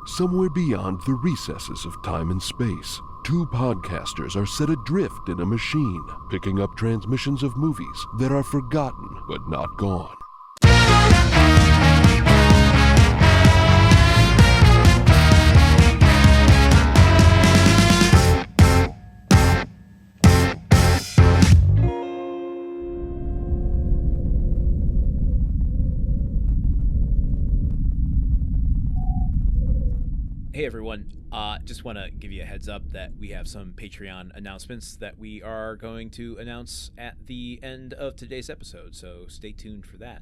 Somewhere beyond the recesses of time and space, two podcasters are set adrift in a machine, picking up transmissions of movies that are forgotten but not gone. Hey everyone, just want to give you a heads up that we have some Patreon announcements that we are going to announce at the end of today's episode, so stay tuned for that.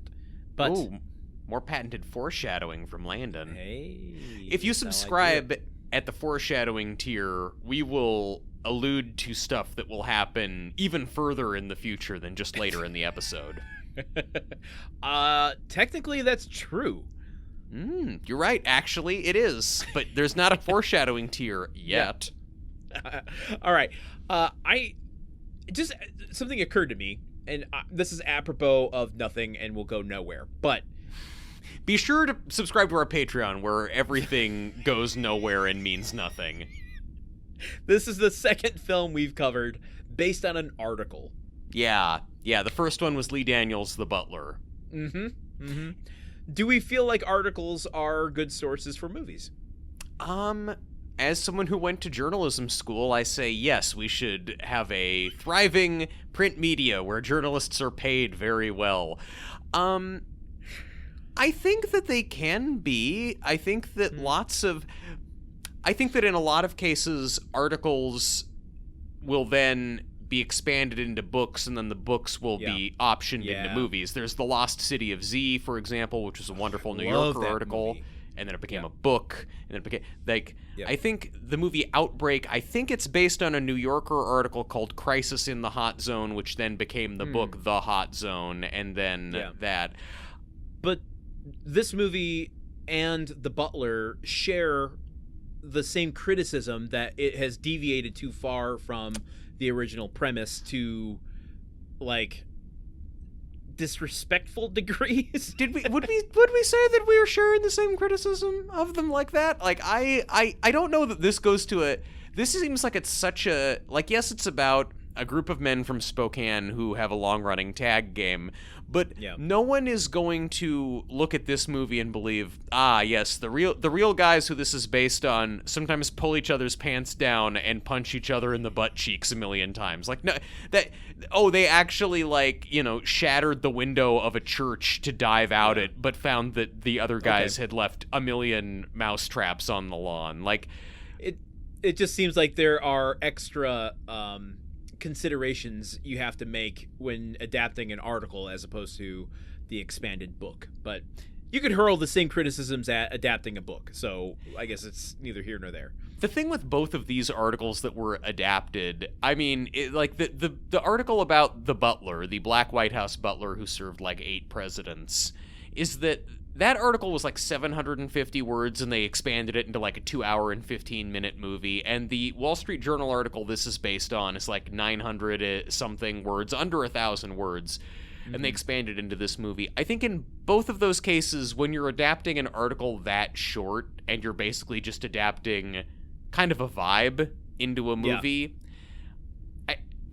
But Ooh, more patented foreshadowing from Landen. Hey, if you subscribe at the foreshadowing tier, we will allude to stuff that will happen even further in the future than just later in the episode. Technically that's true. You're right. Actually, it is. But there's not a foreshadowing tier yet. All right. Something occurred to me, and this is apropos of nothing and will go nowhere. But be sure to subscribe to our Patreon, where everything goes nowhere and means nothing. This is the second film we've covered based on an article. Yeah. The first one was Lee Daniels' The Butler. Do we feel like articles are good sources for movies? As someone who went to journalism school, I say yes, we should have a thriving print media where journalists are paid very well. I think that they can be. I think that in a lot of cases, articles will then be expanded into books, and then the books will be optioned into movies. There's The Lost City of Z, for example, which was a wonderful New Yorker article, and then it became a book, and then it became I think the movie Outbreak, I think it's based on a New Yorker article called Crisis in the Hot Zone, which then became the book The Hot Zone, and then that. But this movie and The Butler share the same criticism that it has deviated too far from the original premise to, like, disrespectful degrees. Would we say that we were sharing the same criticism of them like that? Like, I don't know that this goes to this seems like it's such a, like, yes, it's about a group of men from Spokane who have a long-running tag game, but no one is going to look at this movie and believe, yes, the real guys who this is based on sometimes pull each other's pants down and punch each other in the butt cheeks a million times. Like, no, they actually, like, shattered the window of a church to dive out it, but found that the other guys had left a million mouse traps on the lawn. Like, it just seems like there are extra considerations you have to make when adapting an article as opposed to the expanded book. But you could hurl the same criticisms at adapting a book, so I guess it's neither here nor there. The thing with both of these articles that were adapted, I mean, the article about the butler, the Black White House butler who served like 8 presidents, is that article was like 750 words, and they expanded it into like a 2-hour and 15-minute movie. And the Wall Street Journal article this is based on is like 900 something words, under 1,000 words, and they expanded into this movie. I think in both of those cases, when you're adapting an article that short and you're basically just adapting kind of a vibe into a movie,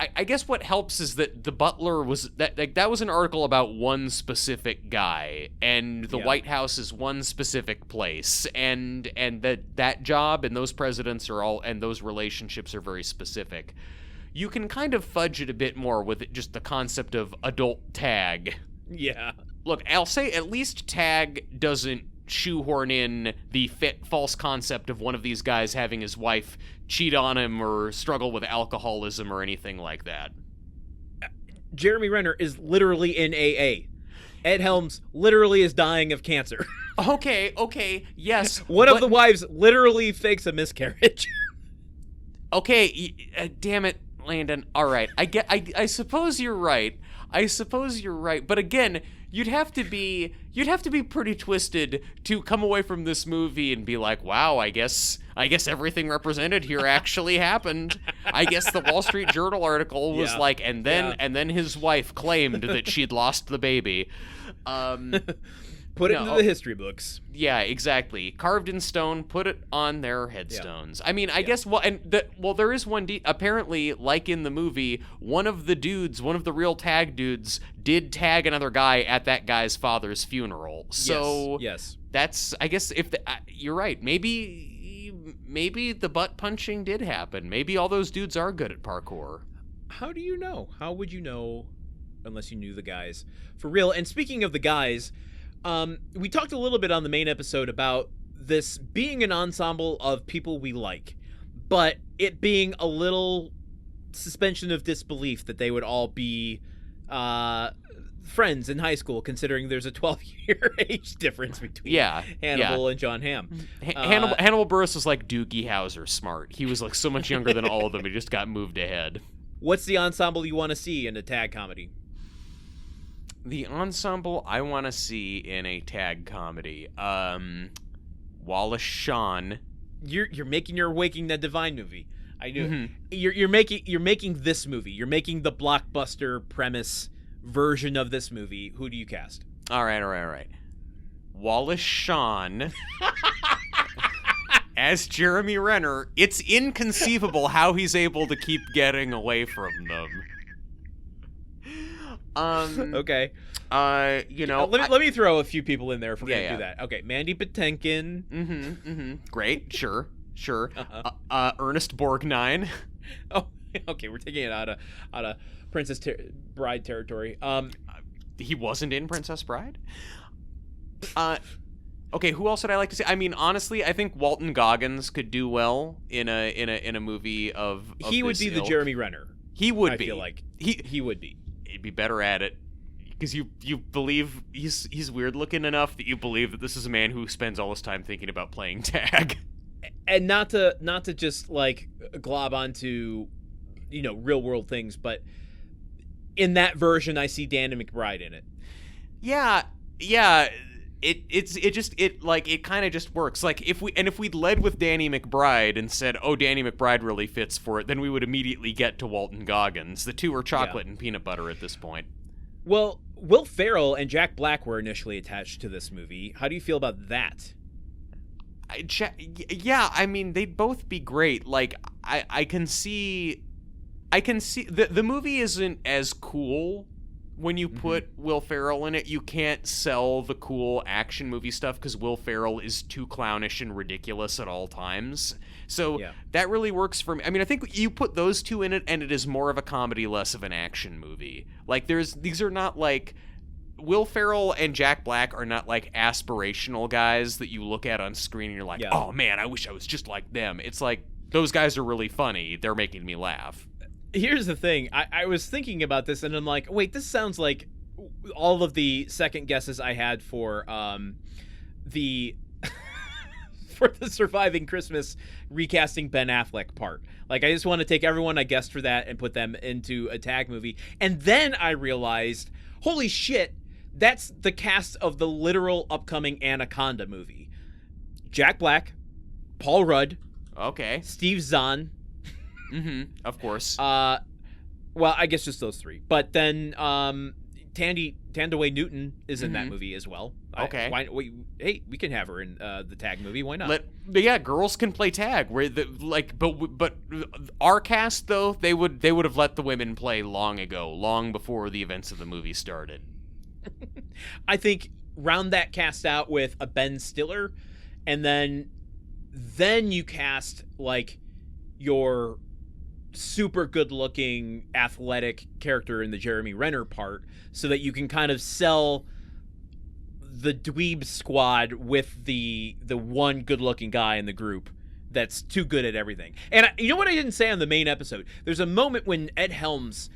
I guess what helps is that The Butler was that was an article about one specific guy, and the White House is one specific place, and that job and those presidents are all, and those relationships are very specific. You can kind of fudge it a bit more with just the concept of adult tag. Yeah. Look, I'll say at least tag doesn't shoehorn in the false concept of one of these guys having his wife cheat on him or struggle with alcoholism or anything like that. Jeremy Renner is literally in AA. Ed Helms literally is dying of cancer. Okay, yes. One of the wives literally fakes a miscarriage. Okay, damn it, Landon. All right, I suppose you're right. But again, you'd have to be pretty twisted to come away from this movie and be like, wow, I guess everything represented here actually happened. I guess the Wall Street Journal article was like, and then his wife claimed that she'd lost the baby. Put it into the history books. Yeah, exactly. Carved in stone, put it on their headstones. Yeah. I mean, I guess, there is one, apparently, like in the movie, one of the real tag dudes did tag another guy at that guy's father's funeral. So, yes. That's, I guess, you're right, maybe the butt punching did happen. Maybe all those dudes are good at parkour. How do you know? How would you know unless you knew the guys? For real. And speaking of the guys, we talked a little bit on the main episode about this being an ensemble of people we like, but it being a little suspension of disbelief that they would all be friends in high school, considering there's a 12-year age difference between Hannibal and John Hamm. Hannibal Buress was like Doogie Howser smart. He was like so much younger than all of them. He just got moved ahead. What's the ensemble you want to see in a tag comedy? The ensemble I want to see in a tag comedy, Wallace Shawn. You're making your Waking the Divine movie. I knew. Mm-hmm. You're making this movie. You're making the blockbuster premise version of this movie. Who do you cast? All right. Wallace Shawn as Jeremy Renner. It's inconceivable how he's able to keep getting away from them. Okay. Let me throw a few people in there if we're gonna do that. Okay, Mandy Patinkin. Great. Sure. Ernest Borgnine. Oh, okay. We're taking it out of Princess Bride territory. He wasn't in Princess Bride. Okay. Who else would I like to see? I mean, honestly, I think Walton Goggins could do well in a movie of he would be the Jeremy Renner. He would I be. I feel like he would be. He'd be better at it because you believe he's weird looking enough that you believe that this is a man who spends all his time thinking about playing tag. And not to just like glob onto real world things, but in that version I see Danny McBride in it. Yeah. It kind of just works. Like if we'd led with Danny McBride and said, "Oh, Danny McBride really fits for it," then we would immediately get to Walton Goggins. The two are chocolate and peanut butter at this point. Well, Will Ferrell and Jack Black were initially attached to this movie. How do you feel about that? I mean, they'd both be great. Like I can see the movie isn't as cool when you put Will Ferrell in it. You can't sell the cool action movie stuff because Will Ferrell is too clownish and ridiculous at all times. So that really works for me. I mean, I think you put those two in it and it is more of a comedy, less of an action movie. Like these are not like Will Ferrell and Jack Black are not like aspirational guys that you look at on screen and you're like, oh man, I wish I was just like them. It's like, those guys are really funny. They're making me laugh. Here's the thing. I was thinking about this and I'm like, wait, this sounds like all of the second guesses I had for the for the Surviving Christmas recasting Ben Affleck part. Like, I just want to take everyone I guessed for that and put them into a tag movie. And then I realized, holy shit, that's the cast of the literal upcoming Anaconda movie. Jack Black, Paul Rudd, okay, Steve Zahn, of course. Well, I guess just those three. But then Tandaway Newton is in that movie as well. Okay. We can have her in the tag movie. Why not? Girls can play tag. But our cast though, they would have let the women play long ago, long before the events of the movie started. I think round that cast out with a Ben Stiller, and then you cast like your super good-looking, athletic character in the Jeremy Renner part, so that you can kind of sell the dweeb squad with the one good-looking guy in the group that's too good at everything. And you know what I didn't say on the main episode? There's a moment when Ed Helms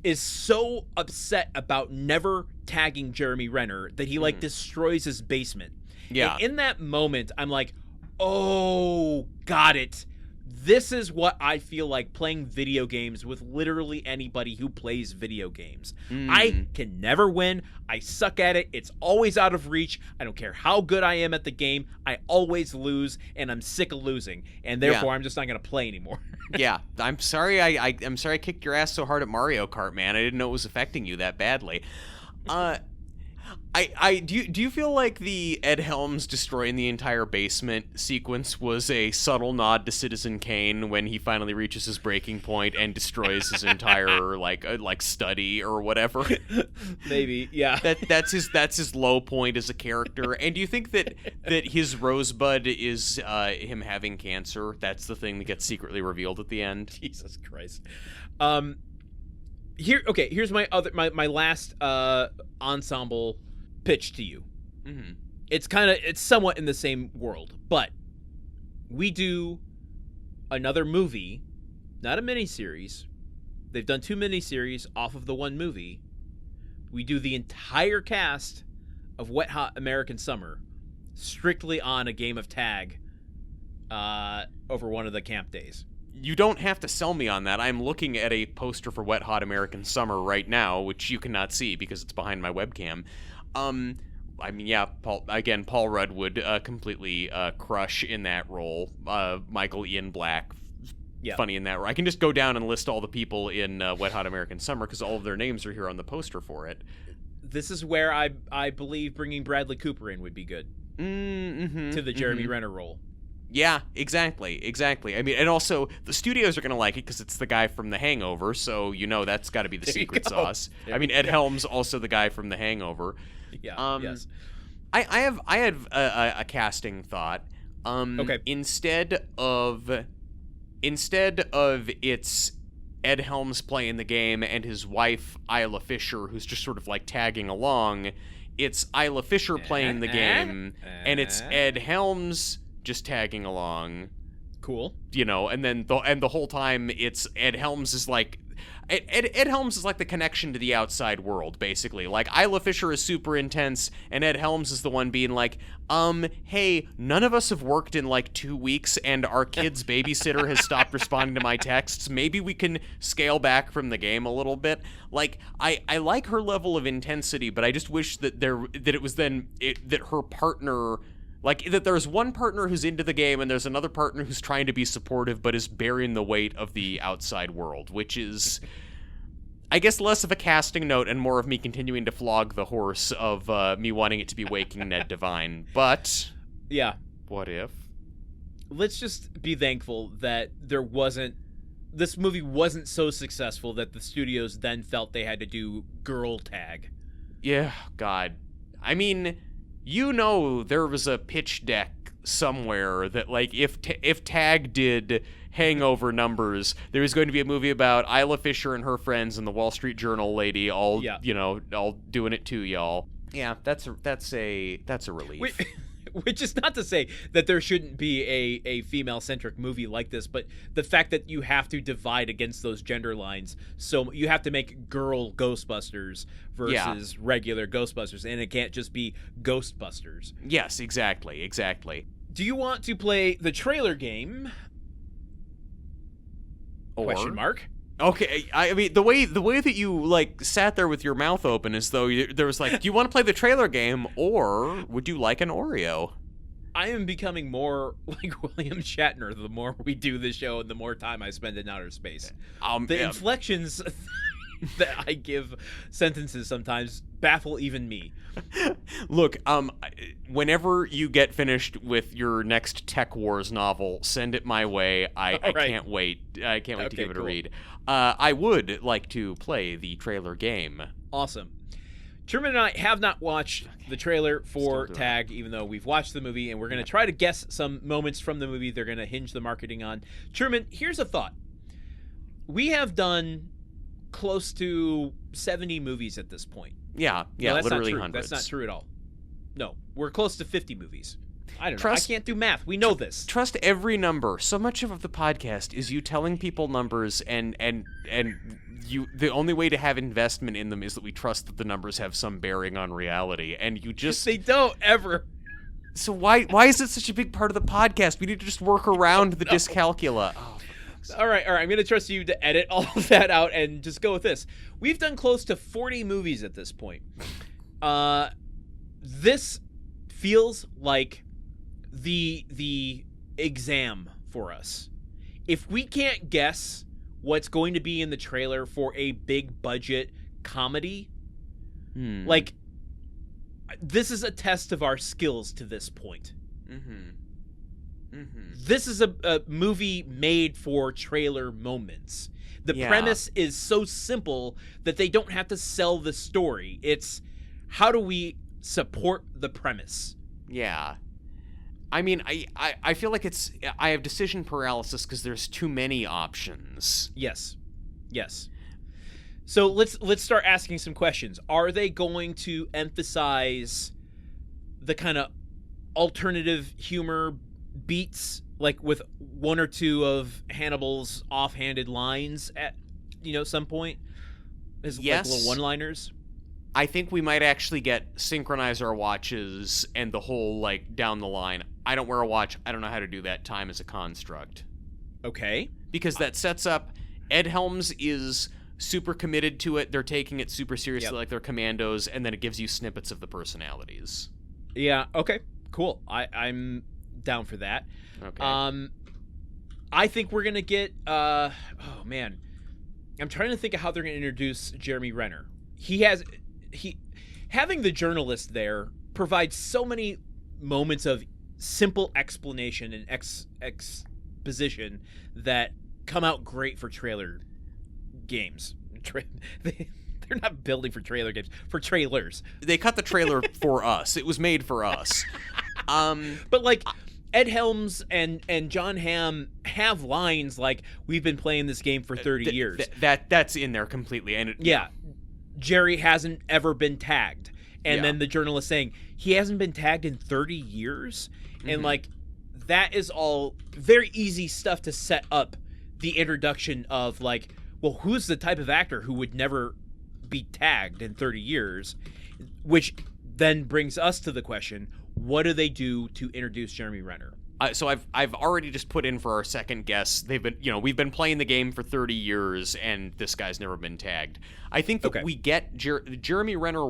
is so upset about never tagging Jeremy Renner that he like destroys his basement. Yeah. And in that moment, I'm like, oh, got it. This is what I feel like playing video games with literally anybody who plays video games. I can never win. I suck at it. It's always out of reach. I don't care how good I am at the game. I always lose, and I'm sick of losing. And therefore, I'm just not going to play anymore. Yeah. I'm sorry I'm sorry I kicked your ass so hard at Mario Kart, man. I didn't know it was affecting you that badly. Do you feel like the Ed Helms destroying the entire basement sequence was a subtle nod to Citizen Kane when he finally reaches his breaking point and destroys his entire like study or whatever? Maybe, yeah. That's his low point as a character. And do you think that his Rosebud is him having cancer? That's the thing that gets secretly revealed at the end. Jesus Christ. Here's my last ensemble pitch to you. Mm-hmm. It's somewhat in the same world, but we do another movie, not a miniseries. They've done 2 miniseries off of the one movie. We do the entire cast of Wet Hot American Summer strictly on a game of tag over one of the camp days. You don't have to sell me on that. I'm looking at a poster for Wet Hot American Summer right now, which you cannot see because it's behind my webcam. I mean, yeah, Paul Rudd would completely crush in that role. Michael Ian Black, funny in that role. I can just go down and list all the people in Wet Hot American Summer because all of their names are here on the poster for it. This is where I believe bringing Bradley Cooper in would be good to the Jeremy Renner role. Yeah, exactly. I mean, and also, the studios are going to like it because it's the guy from The Hangover, so that's got to be the secret sauce. I mean, Ed Helms, also the guy from The Hangover. Yeah, yes. I have a casting thought. Okay. Instead of it's Ed Helms playing the game and his wife, Isla Fisher, who's just sort of like tagging along, it's Isla Fisher playing the game, and it's Ed Helms just tagging along. Cool. And then the whole time it's Ed Helms is like Ed Helms is like the connection to the outside world, basically. Like, Isla Fisher is super intense, and Ed Helms is the one being like, hey, none of us have worked in like 2 weeks, and our kid's babysitter has stopped responding to my texts. Maybe we can scale back from the game a little bit. Like, I like her level of intensity, but I just wish that that her partner, like, that there's one partner who's into the game and there's another partner who's trying to be supportive but is bearing the weight of the outside world, which is, I guess, less of a casting note and more of me continuing to flog the horse of me wanting it to be Waking Ned Devine. But, yeah, what if? Let's just be thankful that this movie wasn't so successful that the studios then felt they had to do girl tag. Yeah, God. I mean, there was a pitch deck somewhere that, like, if Tag did Hangover numbers, there was going to be a movie about Isla Fisher and her friends and the Wall Street Journal lady all doing it too, y'all. Yeah, that's a relief. Which is not to say that there shouldn't be a female-centric movie like this, but the fact that you have to divide against those gender lines, so you have to make girl Ghostbusters versus regular Ghostbusters, and it can't just be Ghostbusters. Yes, exactly. Do you want to play the trailer game? Question mark. Okay, I mean, the way that you, like, sat there with your mouth open as though there was like, do you want to play the trailer game, or would you like an Oreo? I am becoming more like William Shatner the more we do this show and the more time I spend in outer space. The inflections that I give sentences sometimes baffle even me. Look, whenever you get finished with your next Tech Wars novel, send it my way. I can't wait. I can't wait to give it a read. I would like to play the trailer game. Awesome. Truman and I have not watched the trailer for Tag, even though we've watched the movie, and we're going to try to guess some moments from the movie they're going to hinge the marketing on. Truman, here's a thought. We have done close to 70 movies at this point. Yeah, no, that's literally not true. hundreds. That's not true at all. No, we're close to 50 movies. I don't know. I can't do math. We know this. Trust every number. So much of the podcast is you telling people numbers, and you. The only way to have investment in them is that we trust that the numbers have some bearing on reality, and you just they don't ever. So why is it such a big part of the podcast? We need to just work around the dyscalculia. Oh, all right. I'm going to trust you to edit all of that out and just go with this. We've done close to 40 movies at this point. This feels like the exam for us. If we can't guess what's going to be in the trailer for a big budget comedy, like this is a test of our skills to this point. Mm-hmm. This is a movie made for trailer moments. The premise is so simple that they don't have to sell the story. It's how do we support the premise? Yeah. I mean, I feel like I have decision paralysis because there's too many options. Yes. So let's start asking some questions. Are they going to emphasize the kind of alternative humor beats, like with one or two of Hannibal's offhanded lines at some point? As yes. Like little one-liners? I think we might actually get synchronize our watches and the whole, like, down the line. I don't wear a watch. I don't know how to do that. Time is a construct. Okay. Because that sets up Ed Helms is super committed to it. They're taking it super seriously, like they're commandos, and then it gives you snippets of the personalities. Yeah, okay. Cool. I'm down for that. Okay. I think we're going to get oh man. I'm trying to think of how they're going to introduce Jeremy Renner. Having the journalist there provides so many moments of simple explanation and exposition that come out great for trailer games. They're not building for trailer games, for trailers. They cut the trailer for us. It was made for us. But like Ed Helms and John Hamm have lines like, "We've been playing this game for 30 years." That's in there completely. And Jerry hasn't ever been tagged. And then the journalist saying, he hasn't been tagged in 30 years? Mm-hmm. And, like, that is all very easy stuff to set up the introduction of, like, well, who's the type of actor who would never be tagged in 30 years? Which then brings us to the question, what do they do to introduce Jeremy Renner? So I've already just put in for our second guess. We've been playing the game for 30 years, and this guy's never been tagged. I think that we get Jeremy Renner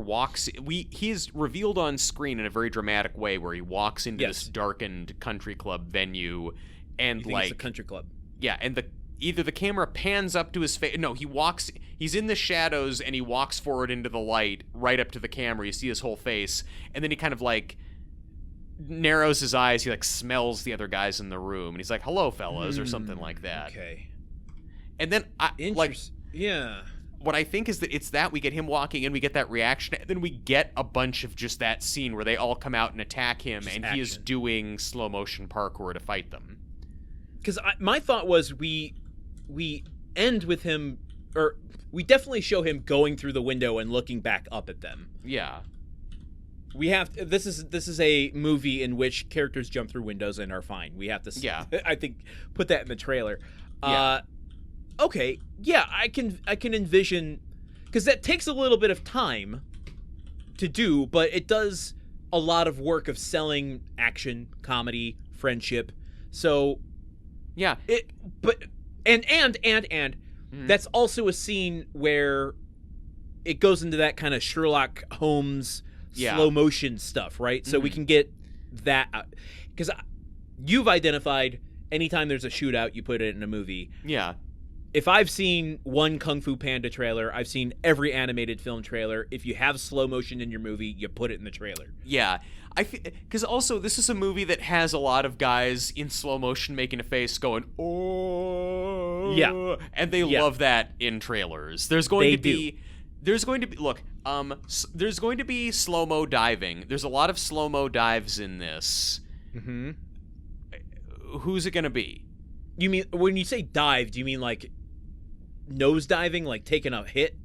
he's revealed on screen in a very dramatic way, where he walks into this darkened country club venue, and it's a country club. Yeah, and either the camera pans up to his face. No, he's in the shadows, and he walks forward into the light, right up to the camera. You see his whole face, and then he kind of like narrows his eyes. He like smells the other guys in the room, and he's like, "Hello, fellas," or something like that. Okay. And then yeah. What I think is that it's that we get him walking in, we get that reaction, and then we get a bunch of just that scene where they all come out and attack him, and he is doing slow motion parkour to fight them. Because my thought was we end with him, or we definitely show him going through the window and looking back up at them. Yeah. We have this is a movie in which characters jump through windows and are fine. We have to I think put that in the trailer. Yeah. Okay. Yeah, I can envision, cuz that takes a little bit of time to do, but it does a lot of work of selling action, comedy, friendship. So yeah. That's also a scene where it goes into that kind of Sherlock Holmes slow motion stuff, right? So we can get that out. Because you've identified anytime there's a shootout, you put it in a movie. Yeah. If I've seen one Kung Fu Panda trailer, I've seen every animated film trailer. If you have slow motion in your movie, you put it in the trailer. Yeah. Because also, this is a movie that has a lot of guys in slow motion making a face going, "Oh." Yeah. And they love that in trailers. There's going to be slow-mo diving. There's a lot of slow-mo dives in this. Mm-hmm. Who's it going to be? You mean, when you say dive, do you mean like nose diving, like taking a hit?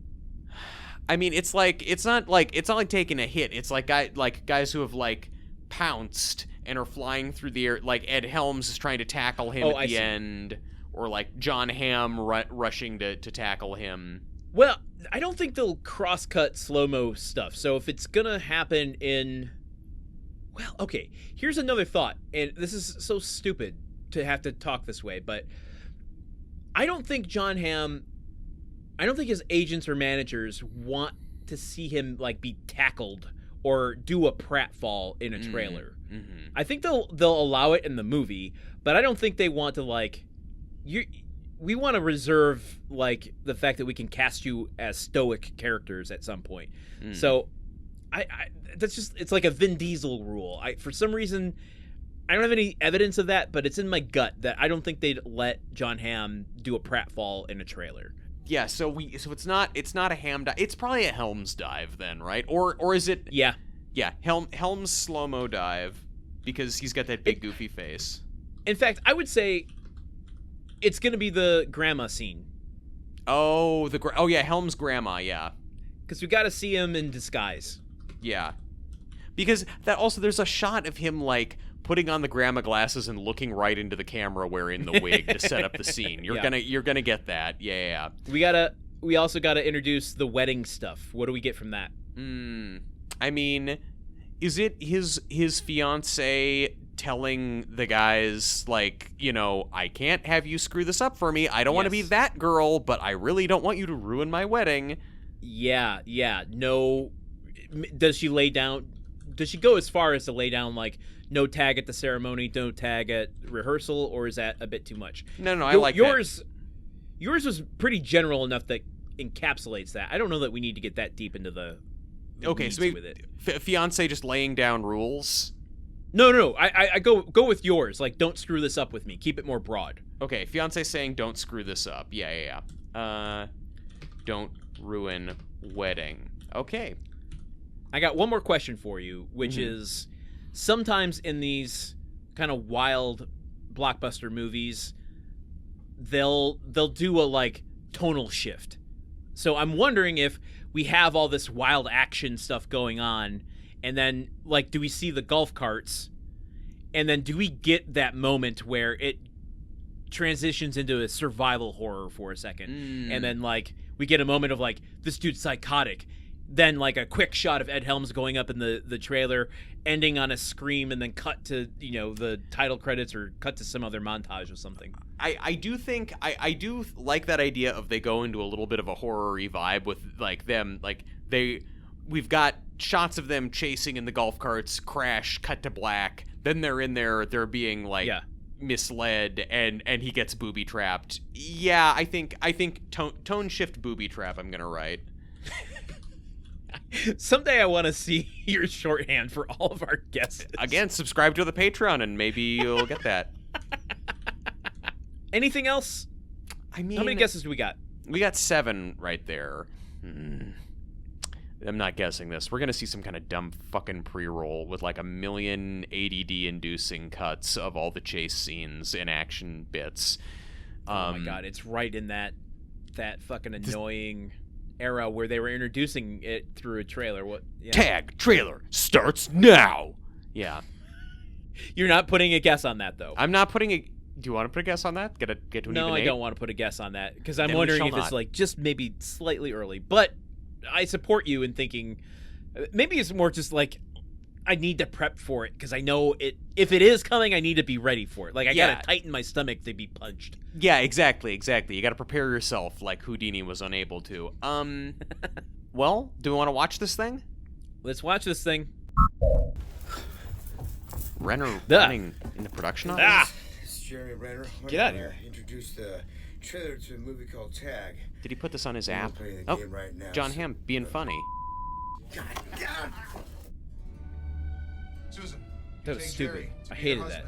I mean, it's not like taking a hit. It's like guys who have like pounced and are flying through the air. Like Ed Helms is trying to tackle him at the end, or like John Hamm rushing to tackle him. Well, I don't think they'll cross-cut slow-mo stuff. So if it's going to happen in... Well, okay. Here's another thought. And this is so stupid to have to talk this way, but I don't think John Hamm... I don't think his agents or managers want to see him, like, be tackled or do a pratfall in a trailer. Mm-hmm. I think they'll allow it in the movie, but I don't think they want to, like... We want to reserve, like, the fact that we can cast you as stoic characters at some point. So, that's just, it's like a Vin Diesel rule. For some reason, I don't have any evidence of that, but it's in my gut that I don't think they'd let John Hamm do a pratfall in a trailer. Yeah, so it's not a Hamm dive. It's probably a Helms dive then, right? Or is it? Yeah. Yeah, Helms slow-mo dive, because he's got that big goofy face. In fact, I would say it's going to be the grandma scene. Oh, yeah, Helms' grandma, yeah. Because we got to see him in disguise. Yeah. Because that also, there's a shot of him, like, putting on the grandma glasses and looking right into the camera wearing the wig to set up the scene. You're gonna get that. Yeah. We also gotta introduce the wedding stuff. What do we get from that? I mean, is it his fiance telling the guys, like, you know, I can't have you screw this up for me. I don't want to be that girl, but I really don't want you to ruin my wedding. Yeah. No. Does she go as far as to lay down, like, no tag at the ceremony, no tag at rehearsal, or is that a bit too much? No, I like yours. that. Yours was pretty general enough that encapsulates that. I don't know that we need to get that deep into the okay, so maybe with it. Fiance just laying down rules. No. I go with yours. Like, don't screw this up with me. Keep it more broad. Okay, fiance saying don't screw this up. Yeah. Don't ruin wedding. Okay. I got one more question for you, which is, sometimes in these kind of wild blockbuster movies, they'll do a, like, tonal shift. So I'm wondering if we have all this wild action stuff going on, and then, like, do we see the golf carts, and then do we get that moment where it transitions into a survival horror for a second, and then, like, we get a moment of, like, this dude's psychotic, then, like, a quick shot of Ed Helms going up in the trailer, ending on a scream, and then cut to, you know, the title credits, or cut to some other montage or something. I do think I do like that idea of they go into a little bit of a horror-y vibe with, like, them, like, we've got shots of them chasing in the golf carts, crash, cut to black, then they're in there, they're being, like, misled, and he gets booby trapped. Yeah, I think tone shift booby trap I'm gonna write. Someday I want to see your shorthand for all of our guesses. Again, subscribe to the Patreon and maybe you'll get that. Anything else? I mean, how many guesses do we got? We got 7 right there. I'm not guessing this. We're going to see some kind of dumb fucking pre-roll with like 1 million ADD-inducing cuts of all the chase scenes and action bits. Oh my god, it's right in that fucking annoying era where they were introducing it through a trailer. What? Yeah. Tag trailer starts now. Yeah. You're not putting a guess on that, though. I'm not putting a... Do you want to put a guess on that? Get to an even No, I eight? don't want to put a guess on that, because I'm wondering if it's like just maybe slightly early. But I support you in thinking maybe it's more just like I need to prep for it, because I know it. If it is coming, I need to be ready for it. Like, I gotta tighten my stomach to be punched. Yeah, exactly. You gotta prepare yourself like Houdini was unable to. Well, do we want to watch this thing? Let's watch this thing. Renner running in the production office? This is Jeremy Renner. Get out of here. Introduce the trailer to a movie called Tag. Did he put this on his app? Playing the game right now, John Hamm being funny. God damn. Susan, That was stupid. I hated that.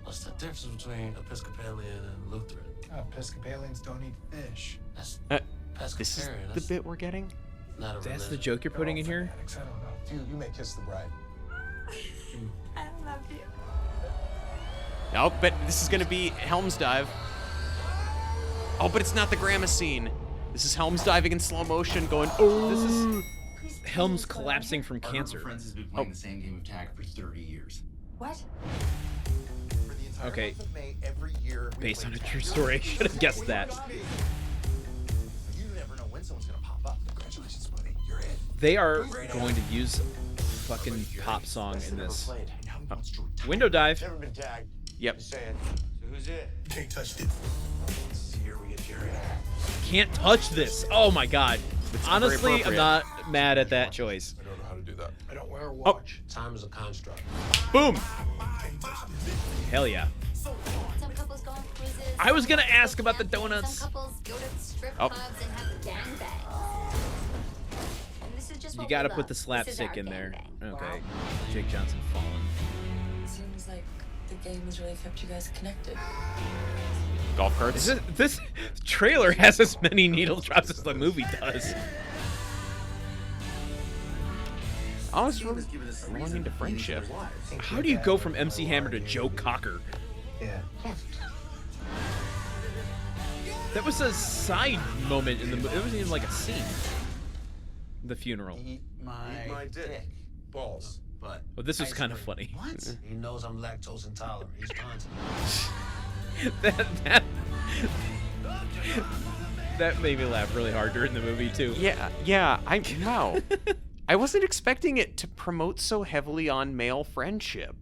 What's the difference between Episcopalian and Lutheran? Episcopalians don't eat fish. That's This is Pescatarian. the That's bit we're getting? not a That's the religion. joke you're putting in here? Fanatics, I don't know. You may kiss the bride. I love you. Oh, but this is gonna be Helms dive. Oh, but it's not the grandma scene. This is Helms diving in slow motion, going, oh. This is Helms collapsing from Our cancer. group of friends has been playing the same game of tag for 30 years. What? For the entire Okay. month of May, every year, we Based play on a tag. true story. I should have guessed that. You never know when someone's gonna pop up. Congratulations, buddy. You're in. They are going to use fucking pop song in this. Window dive. Never been tagged. Yep. Just saying. So who's it? Can't touch it. This is the year we get Jerry. Can't touch this. Oh my god. Honestly, I'm appropriate. not mad at that choice. I don't know how to do that. I don't wear a watch. Time is a construct. Boom. Hell yeah. Some couples go on cruises. I was gonna ask about the donuts. Some couples go to strip Oh. clubs and have gangbangs. And this is is just You what got to we put the love. This is slapstick our in there. gangbang. Okay. Wow. Jake Johnson falling. Seems like the game has really kept you guys connected. Golf carts. This trailer has as many needle drops as the movie does. I was really going into friendship. How do you go from MC Hammer to Joe Cocker? Yeah. That was a side moment in the movie. It wasn't even like a scene. The funeral. Eat my dick. Balls. But Oh, this was ice kind of cream. funny. What? He knows I'm lactose intolerant. He's content. that made me laugh really hard during the movie too. Yeah. Wow. I wasn't expecting it to promote so heavily on male friendship.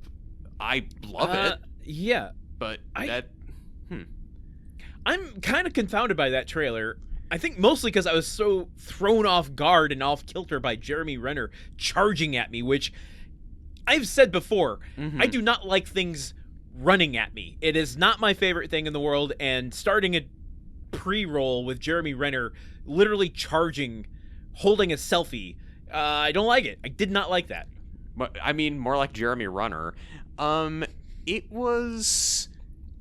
I love it, Yeah. but I'm kind of confounded by that trailer. I think mostly because I was so thrown off guard and off kilter by Jeremy Renner charging at me, which I've said before. I do not like things running at me. It is not my favorite thing in the world, and starting a pre-roll with Jeremy Renner literally charging, holding a selfie, I don't like it. I did not like that. I mean, more like Jeremy Renner. It was.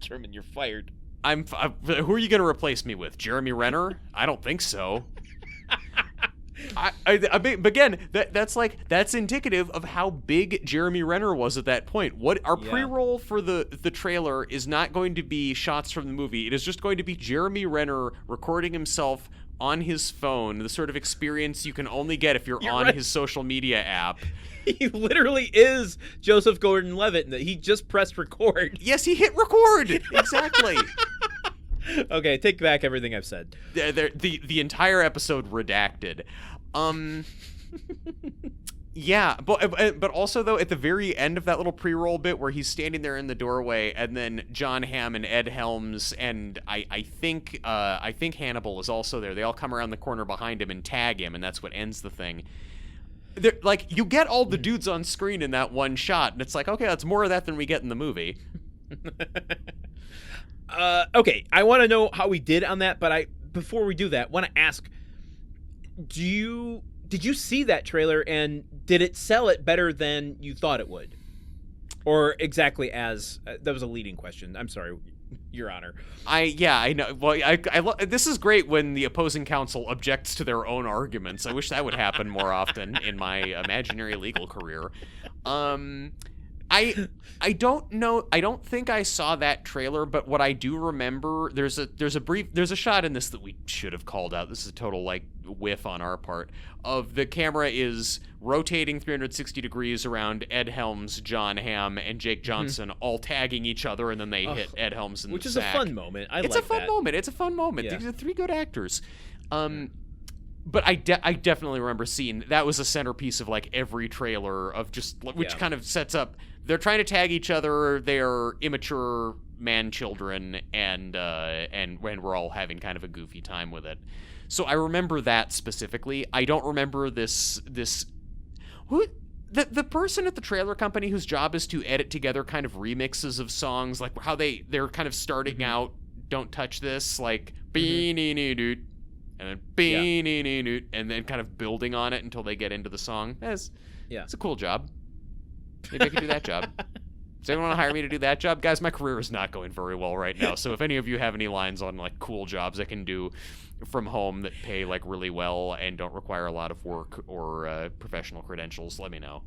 Truman, you're fired. Who are you going to replace me with? Jeremy Renner? I don't think so. I mean, again, that's indicative of how big Jeremy Renner was at that point. What our pre-roll for the trailer is not going to be shots from the movie. It is just going to be Jeremy Renner recording himself on his phone, the sort of experience you can only get if you're on right. his social media app. He literally is Joseph Gordon-Levitt. He just pressed record. Yes, he hit record. Exactly. Okay, take back everything I've said. The entire episode redacted. Yeah, but also though at the very end of that little pre-roll bit where he's standing there in the doorway, and then John Hamm and Ed Helms and I think Hannibal is also there. They all come around the corner behind him and tag him, and that's what ends the thing. Like, you get all the dudes on screen in that one shot, and it's like, okay, that's more of that than we get in the movie. Okay, I want to know how we did on that, but before we do that, want to ask, did you see that trailer, and did it sell it better than you thought it would? Or exactly as that was a leading question. I'm sorry, Your Honor. I know. Well, this is great when the opposing counsel objects to their own arguments. I wish that would happen more often in my imaginary legal career. I don't know. I don't think I saw that trailer, but what I do remember, there's a shot in this that we should have called out. This is a total whiff on our part. Of the camera is rotating 360 degrees around Ed Helms, John Hamm, and Jake Johnson, all tagging each other, and then they hit Ed Helms in the sack. Which is a fun moment. It's a fun moment. Yeah. These are three good actors. But I definitely remember seeing that was a centerpiece of every trailer of just which kind of sets up they're trying to tag each other. They're immature man children, and when we're all having kind of a goofy time with it. So I remember that specifically. I don't remember this the person at the trailer company whose job is to edit together kind of remixes of songs, like how they're kind of starting out. Don't touch this, beanie-nee-doot. And then beanie-nee-doot, and then kind of building on it until they get into the song. It's a cool job. Maybe I could do that job. Does anyone want to hire me to do that job? Guys, my career is not going very well right now, so if any of you have any lines on cool jobs I can do from home that pay really well and don't require a lot of work or professional credentials, let me know.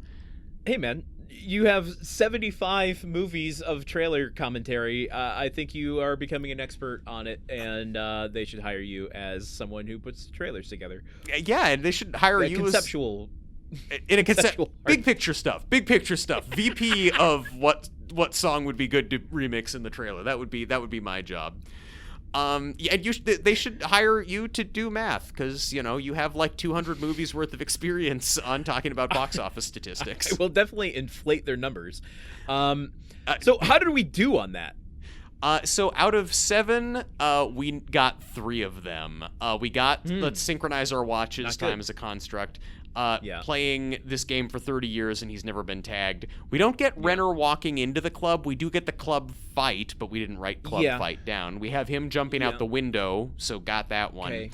Hey man, you have 75 movies of trailer commentary. I think you are becoming an expert on it, and they should hire you as someone who puts trailers together. Yeah, and they should hire you conceptual. In a conceptual big picture stuff. VP of what song would be good to remix in the trailer. That would be my job. And they should hire you to do math, because you have 200 movies worth of experience on talking about box office statistics. I will definitely inflate their numbers. So how did we do on that? So out of 7, we got 3 of them. We got let's synchronize our watches. Time as a construct. Playing this game for 30 years and he's never been tagged. We don't get Renner walking into the club. We do get the club fight, but we didn't write club fight down. We have him jumping out the window, so got that one. Okay.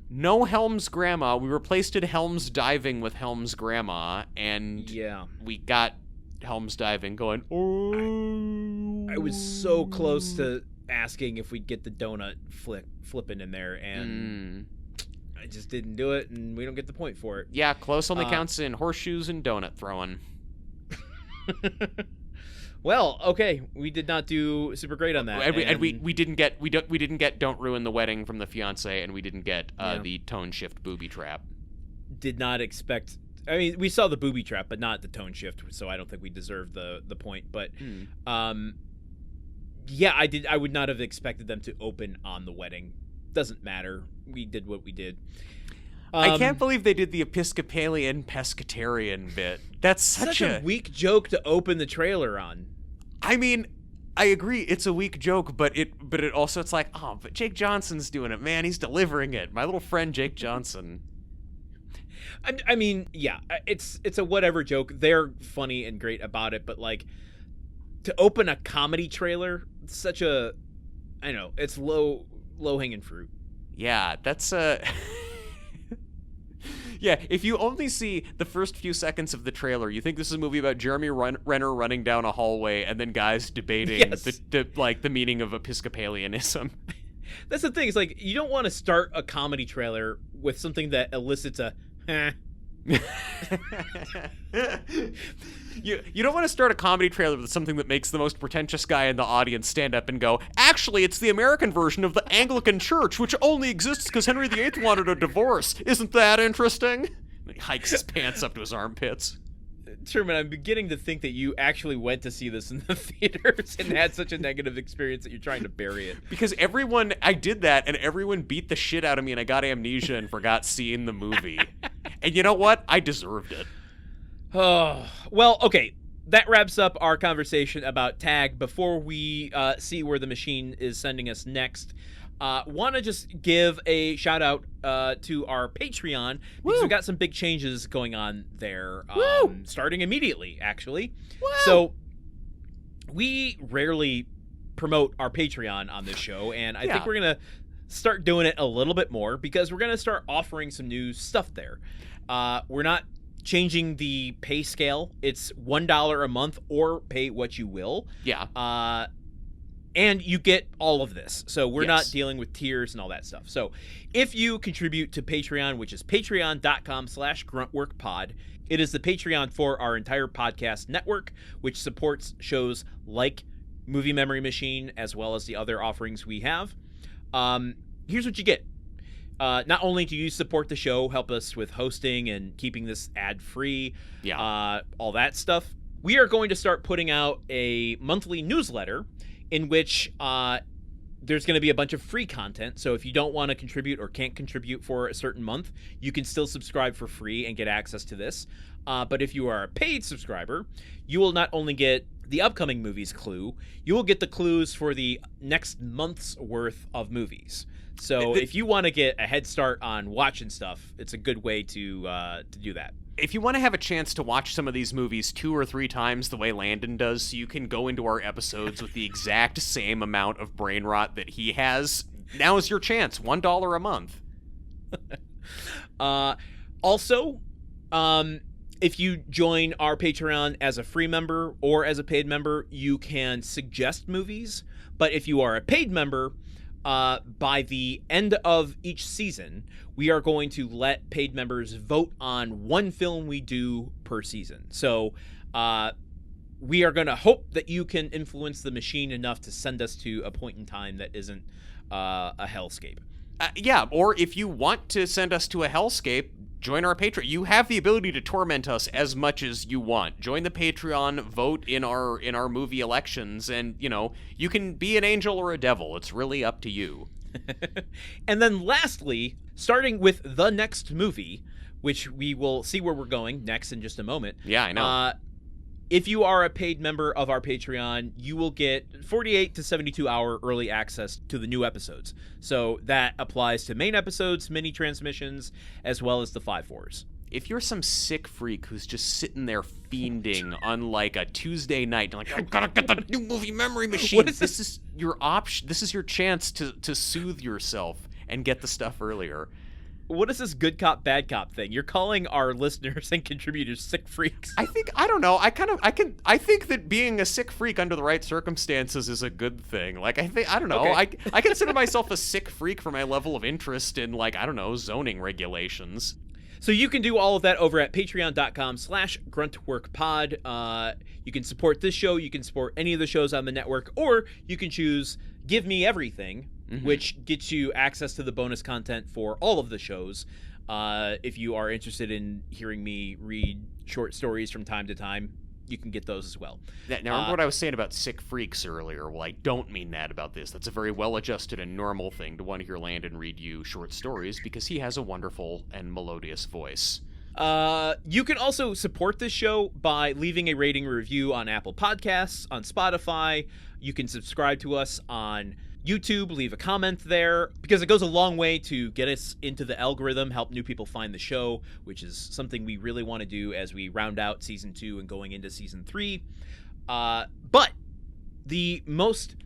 No Helm's grandma. We replaced it Helm's diving with Helm's grandma, and we got Helm's diving going. Oh, I was so close to asking if we'd get the donut flipping in there, and I just didn't do it, and we don't get the point for it. Yeah, close only counts in horseshoes and donut throwing. Well, okay, we did not do super great on that, and we didn't get Don't Ruin the Wedding from the Fiancé, and we didn't get the tone shift booby trap. Did not expect. I mean, we saw the booby trap, but not the tone shift, so I don't think we deserve the point. But, yeah, I would not have expected them to open on the wedding. Doesn't matter. We did what we did. I can't believe they did the Episcopalian pescatarian bit. That's such a weak joke to open the trailer on. I mean, I agree, it's a weak joke, but it also, it's like, oh, but Jake Johnson's doing it, man. He's delivering it. My little friend Jake Johnson. I mean, yeah, it's a whatever joke. They're funny and great about it, but like to open a comedy trailer, such a, I know, it's low hanging fruit. Yeah, that's yeah, if you only see the first few seconds of the trailer, you think this is a movie about Jeremy Renner running down a hallway and then guys debating the meaning of Episcopalianism. That's the thing. It's like you don't want to start a comedy trailer with something that elicits a You don't want to start a comedy trailer with something that makes the most pretentious guy in the audience stand up and go, actually, it's the American version of the Anglican Church, which only exists because Henry VIII wanted a divorce. Isn't that interesting? And he hikes his pants up to his armpits. Truman, I'm beginning to think that you actually went to see this in the theaters and had such a negative experience that you're trying to bury it. Because I did that, and everyone beat the shit out of me, and I got amnesia and forgot seeing the movie. And you know what? I deserved it. Oh, well, okay. That wraps up our conversation about Tag. Before we see where the machine is sending us next, want to just give a shout out to our Patreon because we've got some big changes going on there, starting immediately, actually. Woo! So we rarely promote our Patreon on this show, and I think we're going to start doing it a little bit more because we're going to start offering some new stuff there. We're not changing the pay scale. It's $1 a month or pay what you will. Yeah. And you get all of this. So we're not dealing with tiers and all that stuff. So if you contribute to Patreon, which is patreon.com/gruntworkpod, it is the Patreon for our entire podcast network, which supports shows like Movie Memory Machine, as well as the other offerings we have. Here's what you get. Not only do you support the show, help us with hosting and keeping this ad-free, all that stuff, we are going to start putting out a monthly newsletter in which there's going to be a bunch of free content. So if you don't want to contribute or can't contribute for a certain month, you can still subscribe for free and get access to this. But if you are a paid subscriber, you will not only get the upcoming movies clue, you will get the clues for the next month's worth of movies. So if you want to get a head start on watching stuff, it's a good way to do that. If you want to have a chance to watch some of these movies 2 or 3 times the way Landen does, so you can go into our episodes with the exact same amount of brain rot that he has, now is your chance. $1 a month. Also, if you join our Patreon as a free member or as a paid member, you can suggest movies. But if you are a paid member, by the end of each season, we are going to let paid members vote on one film we do per season. So we are going to hope that you can influence the machine enough to send us to a point in time that isn't a hellscape. Or if you want to send us to a hellscape, join our Patreon. You have the ability to torment us as much as you want. Join the Patreon, vote in our movie elections, and, you can be an angel or a devil. It's really up to you. And then lastly, starting with the next movie, which we will see where we're going next in just a moment. Yeah, I know. If you are a paid member of our Patreon, you will get 48 to 72-hour early access to the new episodes. So that applies to main episodes, mini transmissions, as well as the 5/4s. If you're some sick freak who's just sitting there fiending on like a Tuesday night, like, I've got to get the new Movie Memory Machine. This is your option. This is your chance to soothe yourself and get the stuff earlier. What is this good cop, bad cop thing? You're calling our listeners and contributors sick freaks. I don't know. I think that being a sick freak under the right circumstances is a good thing. Like, I don't know. Okay. I consider myself a sick freak for my level of interest in, like, I don't know, zoning regulations. So you can do all of that over at patreon.com/gruntworkpod. You can support this show. You can support any of the shows on the network, or you can choose Give Me Everything, which gets you access to the bonus content for all of the shows. If you are interested in hearing me read short stories from time to time, you can get those as well. Now, remember what I was saying about sick freaks earlier? Well, I don't mean that about this. That's a very well-adjusted and normal thing to want to hear Landon read you short stories because he has a wonderful and melodious voice. You can also support this show by leaving a rating review on Apple Podcasts, on Spotify. You can subscribe to us on YouTube, leave a comment there, because it goes a long way to get us into the algorithm, help new people find the show, which is something we really want to do as we round out Season 2 and going into Season 3. But the most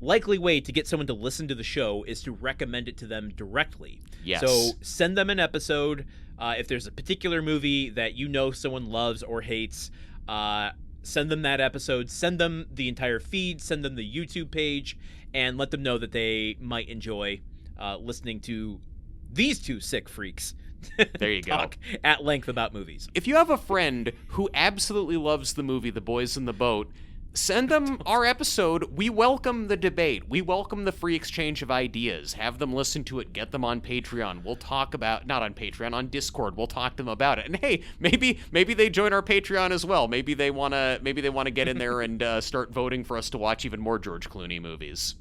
likely way to get someone to listen to the show is to recommend it to them directly. Yes. So send them an episode. If there's a particular movie that you know someone loves or hates, send them that episode. Send them the entire feed. Send them the YouTube page. And let them know that they might enjoy listening to these two sick freaks There you go. talk at length about movies. If you have a friend who absolutely loves the movie The Boys in the Boat, send them our episode. We welcome the debate. We welcome the free exchange of ideas. Have them listen to it. Get them on Patreon. We'll talk about, not on Patreon, on Discord. We'll talk to them about it. And hey, maybe they join our Patreon as well. Maybe they wanna get in there and start voting for us to watch even more George Clooney movies.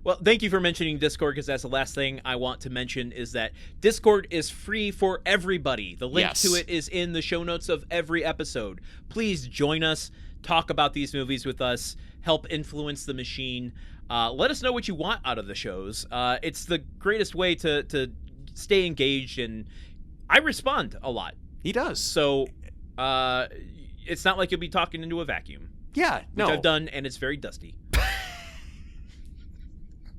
Well, thank you for mentioning Discord, because that's the last thing I want to mention is that Discord is free for everybody. The link to it is in the show notes of every episode. Please join us, talk about these movies with us, help influence the machine. Let us know what you want out of the shows. It's the greatest way to stay engaged, and I respond a lot. He does. So it's not like you'll be talking into a vacuum. Yeah, no. Which I've done, and it's very dusty.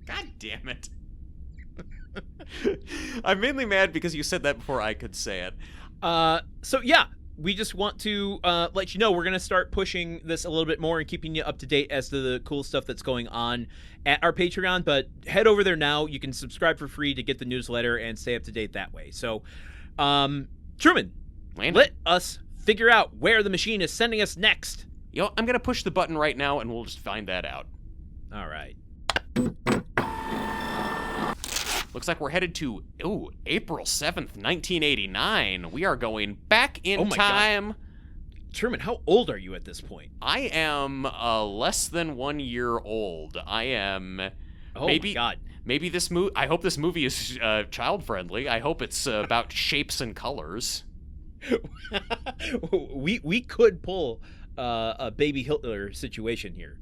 God damn it. I'm mainly mad because you said that before I could say it. So yeah, we just want to let you know we're going to start pushing this a little bit more and keeping you up to date as to the cool stuff that's going on at our Patreon. But head over there now. You can subscribe for free to get the newsletter and stay up to date that way. So, Truman, Landon, let us figure out where the machine is sending us next. You know, I'm going to push the button right now and we'll just find that out. All right. Looks like we're headed to, April 7th, 1989. We are going back in time. God. Truman, how old are you at this point? I am less than 1 year old. I am... my God. Maybe this movie... I hope this movie is child-friendly. I hope it's about shapes and colors. we could pull a baby Hitler situation here.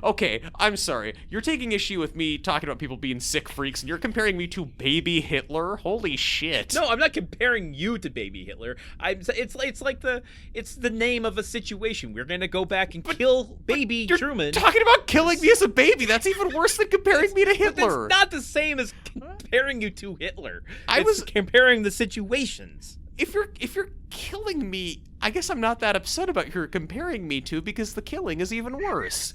Okay, I'm sorry. You're taking issue with me talking about people being sick freaks, and you're comparing me to baby Hitler? Holy shit. No, I'm not comparing you to baby Hitler. It's the name of a situation. We're gonna go back and kill baby Truman. Talking about killing me as a baby. That's even worse than comparing me to Hitler. It's not the same as comparing you to Hitler. I was comparing the situations. If you're killing me, I guess I'm not that upset about your comparing me to, because the killing is even worse.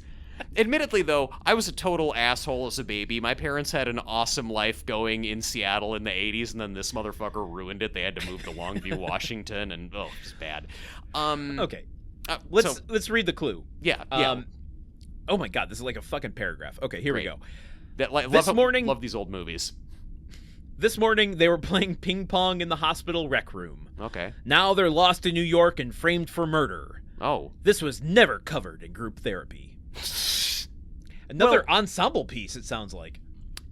Admittedly, though, I was a total asshole as a baby. My parents had an awesome life going in Seattle in the 80s, and then this motherfucker ruined it. They had to move to Longview, Washington, and it was bad. Okay. Let's read the clue. Yeah. Oh my God, this is like a fucking paragraph. Okay, here we go. Love these old movies. This morning, they were playing ping pong in the hospital rec room. Okay. Now they're lost in New York and framed for murder. Oh. This was never covered in group therapy. Another ensemble piece, it sounds like.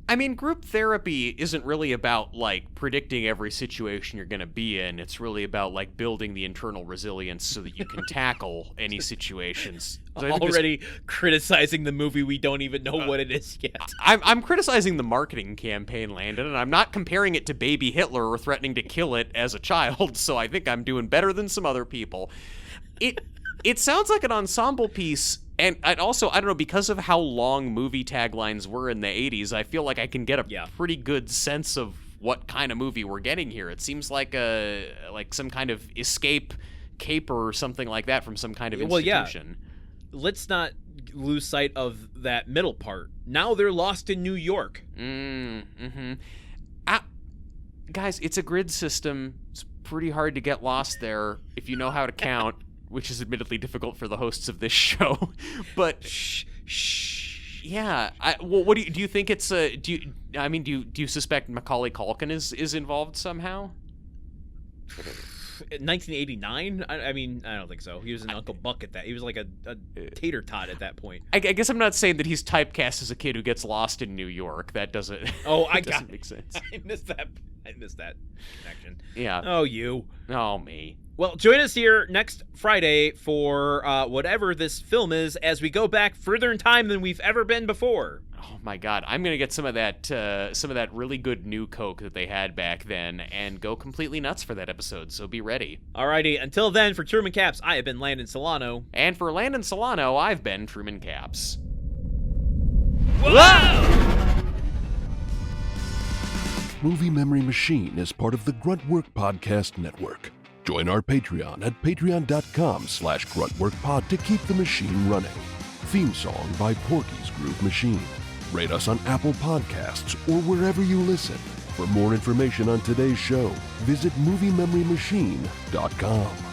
I mean, group therapy isn't really about, like, predicting every situation you're going to be in. It's really about, like, building the internal resilience so that you can tackle any situations. So already criticizing the movie, we don't even know what it is yet. I'm criticizing the marketing campaign, Landon, and I'm not comparing it to baby Hitler or threatening to kill it as a child, so I think I'm doing better than some other people. It sounds like an ensemble piece. And also, I don't know, because of how long movie taglines were in the 80s, I feel like I can get a pretty good sense of what kind of movie we're getting here. It seems like some kind of escape caper or something like that from some kind of institution. Well, yeah. Let's not lose sight of that middle part. Now they're lost in New York. Mm-hmm. Guys, it's a grid system. It's pretty hard to get lost there if you know how to count, which is admittedly difficult for the hosts of this show. But shh. Yeah. What do you think it's do you suspect Macaulay Culkin is involved somehow? 1989? I mean, I don't think so. He was an Uncle Buck at that. He was like a tater tot at that point. I guess I'm not saying that he's typecast as a kid who gets lost in New York. That doesn't. Oh, doesn't make sense. I missed that connection. Yeah. Oh, you. Oh, me. Well, join us here next Friday for whatever this film is, as we go back further in time than we've ever been before. Oh my God, I'm gonna get some of that really good new Coke that they had back then, and go completely nuts for that episode. So be ready. Alrighty, until then, for Truman Caps, I have been Landen Celano, and for Landen Celano, I've been Truman Caps. Whoa! Movie Memory Machine is part of the Gruntwork Podcast Network. Join our Patreon at patreon.com/gruntworkpod to keep the machine running. Theme song by Porky's Groove Machine. Rate us on Apple Podcasts or wherever you listen. For more information on today's show, visit MovieMemoryMachine.com.